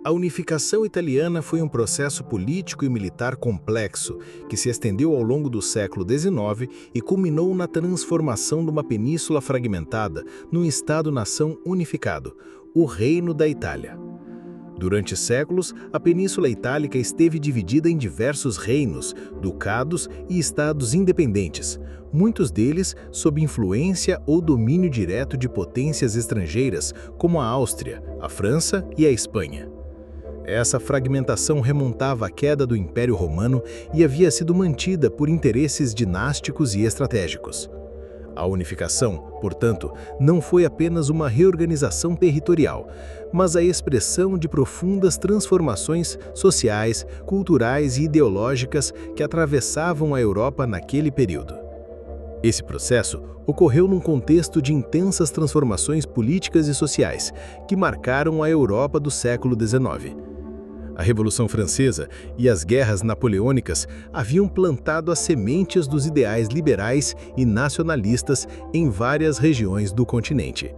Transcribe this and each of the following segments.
A unificação italiana foi um processo político e militar complexo que se estendeu ao longo do século XIX e culminou na transformação de uma península fragmentada num Estado-nação unificado, o Reino da Itália. Durante séculos, a Península Itálica esteve dividida em diversos reinos, ducados e estados independentes, muitos deles sob influência ou domínio direto de potências estrangeiras como a Áustria, a França e a Espanha. Essa fragmentação remontava à queda do Império Romano e havia sido mantida por interesses dinásticos e estratégicos. A unificação, portanto, não foi apenas uma reorganização territorial, mas a expressão de profundas transformações sociais, culturais e ideológicas que atravessavam a Europa naquele período. Esse processo ocorreu num contexto de intensas transformações políticas e sociais que marcaram a Europa do século XIX. A Revolução Francesa e as guerras napoleônicas haviam plantado as sementes dos ideais liberais e nacionalistas em várias regiões do continente.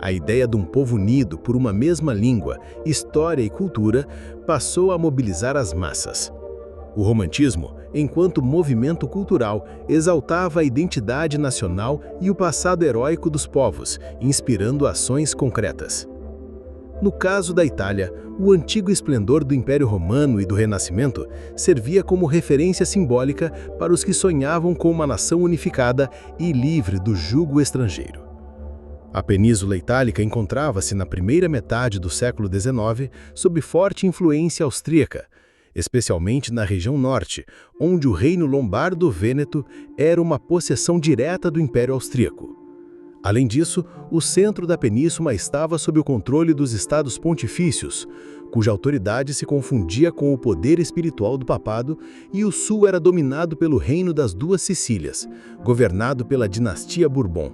A ideia de um povo unido por uma mesma língua, história e cultura passou a mobilizar as massas. O romantismo, enquanto movimento cultural, exaltava a identidade nacional e o passado heróico dos povos, inspirando ações concretas. No caso da Itália, o antigo esplendor do Império Romano e do Renascimento servia como referência simbólica para os que sonhavam com uma nação unificada e livre do jugo estrangeiro. A Península Itálica encontrava-se na primeira metade do século XIX sob forte influência austríaca, especialmente na região norte, onde o Reino Lombardo-Vêneto era uma possessão direta do Império Austríaco. Além disso, o centro da península estava sob o controle dos estados pontifícios, cuja autoridade se confundia com o poder espiritual do papado, e o sul era dominado pelo Reino das Duas Sicílias, governado pela dinastia Bourbon.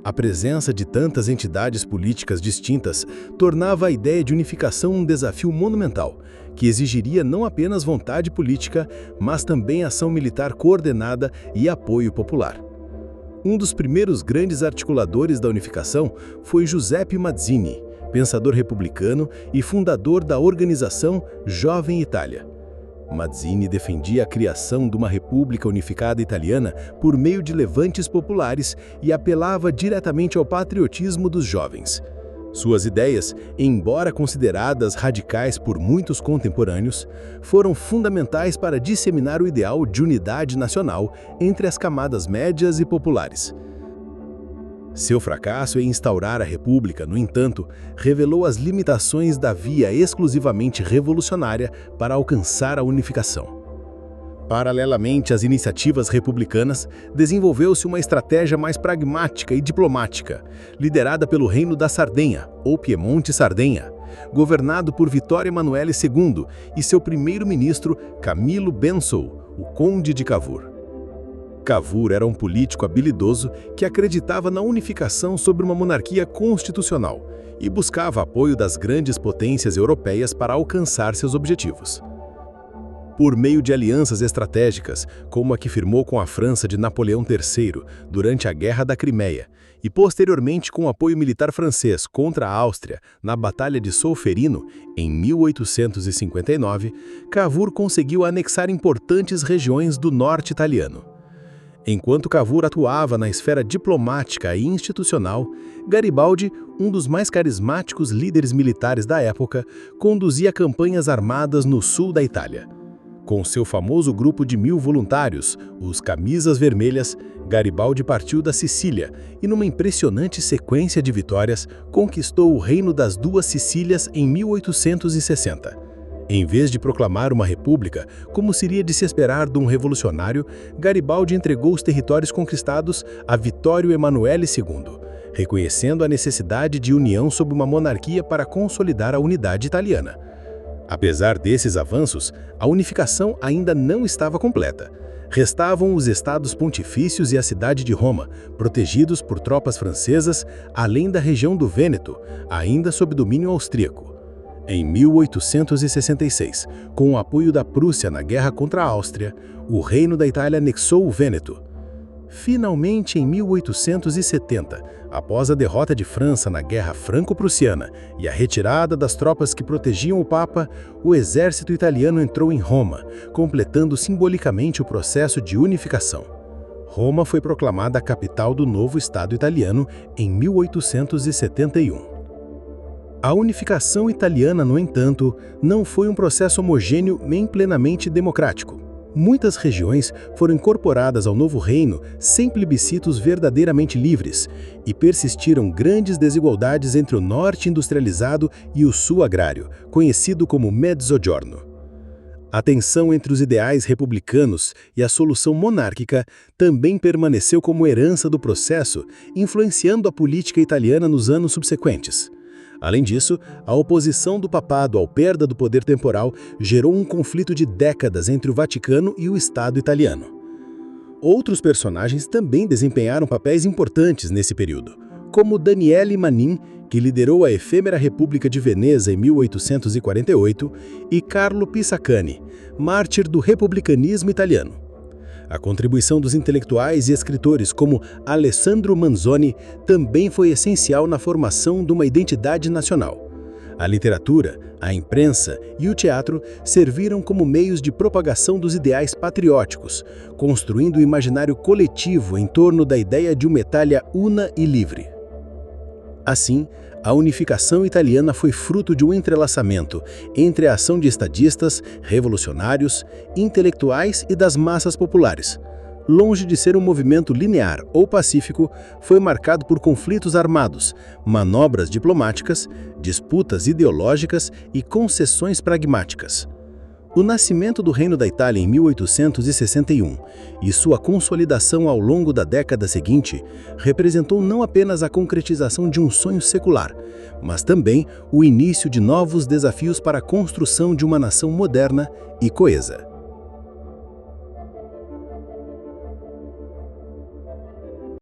A presença de tantas entidades políticas distintas tornava a ideia de unificação um desafio monumental, que exigiria não apenas vontade política, mas também ação militar coordenada e apoio popular. Um dos primeiros grandes articuladores da unificação foi Giuseppe Mazzini, pensador republicano e fundador da organização Jovem Itália. Mazzini defendia a criação de uma república unificada italiana por meio de levantes populares e apelava diretamente ao patriotismo dos jovens. Suas ideias, embora consideradas radicais por muitos contemporâneos, foram fundamentais para disseminar o ideal de unidade nacional entre as camadas médias e populares. Seu fracasso em instaurar a República, no entanto, revelou as limitações da via exclusivamente revolucionária para alcançar a unificação. Paralelamente às iniciativas republicanas, desenvolveu-se uma estratégia mais pragmática e diplomática, liderada pelo Reino da Sardenha, ou Piemonte-Sardenha, governado por Vittorio Emanuele II e seu primeiro-ministro Camillo Bensoul, o Conde de Cavour. Cavour era um político habilidoso que acreditava na unificação sobre uma monarquia constitucional e buscava apoio das grandes potências europeias para alcançar seus objetivos. Por meio de alianças estratégicas, como a que firmou com a França de Napoleão III durante a Guerra da Crimeia, e posteriormente com o apoio militar francês contra a Áustria na Batalha de Solferino, em 1859, Cavour conseguiu anexar importantes regiões do norte italiano. Enquanto Cavour atuava na esfera diplomática e institucional, Garibaldi, um dos mais carismáticos líderes militares da época, conduzia campanhas armadas no sul da Itália. Com seu famoso grupo de 1000 voluntários, os Camisas Vermelhas, Garibaldi partiu da Sicília e, numa impressionante sequência de vitórias, conquistou o Reino das Duas Sicílias em 1860. Em vez de proclamar uma república, como seria de se esperar de um revolucionário, Garibaldi entregou os territórios conquistados a Vittorio Emanuele II, reconhecendo a necessidade de união sob uma monarquia para consolidar a unidade italiana. Apesar desses avanços, a unificação ainda não estava completa. Restavam os estados pontifícios e a cidade de Roma, protegidos por tropas francesas, além da região do Vêneto, ainda sob domínio austríaco. Em 1866, com o apoio da Prússia na guerra contra a Áustria, o Reino da Itália anexou o Vêneto. Finalmente, em 1870, após a derrota de França na Guerra Franco-Prussiana e a retirada das tropas que protegiam o Papa, o exército italiano entrou em Roma, completando simbolicamente o processo de unificação. Roma foi proclamada a capital do novo Estado italiano em 1871. A unificação italiana, no entanto, não foi um processo homogêneo nem plenamente democrático. Muitas regiões foram incorporadas ao novo reino sem plebiscitos verdadeiramente livres e persistiram grandes desigualdades entre o norte industrializado e o sul agrário, conhecido como Mezzogiorno. A tensão entre os ideais republicanos e a solução monárquica também permaneceu como herança do processo, influenciando a política italiana nos anos subsequentes. Além disso, a oposição do papado à perda do poder temporal gerou um conflito de décadas entre o Vaticano e o Estado italiano. Outros personagens também desempenharam papéis importantes nesse período, como Daniele Manin, que liderou a efêmera República de Veneza em 1848, e Carlo Pisacane, mártir do republicanismo italiano. A contribuição dos intelectuais e escritores como Alessandro Manzoni também foi essencial na formação de uma identidade nacional. A literatura, a imprensa e o teatro serviram como meios de propagação dos ideais patrióticos, construindo o imaginário coletivo em torno da ideia de uma Itália una e livre. Assim, a unificação italiana foi fruto de um entrelaçamento entre a ação de estadistas, revolucionários, intelectuais e das massas populares. Longe de ser um movimento linear ou pacífico, foi marcado por conflitos armados, manobras diplomáticas, disputas ideológicas e concessões pragmáticas. O nascimento do Reino da Itália em 1861 e sua consolidação ao longo da década seguinte representou não apenas a concretização de um sonho secular, mas também o início de novos desafios para a construção de uma nação moderna e coesa.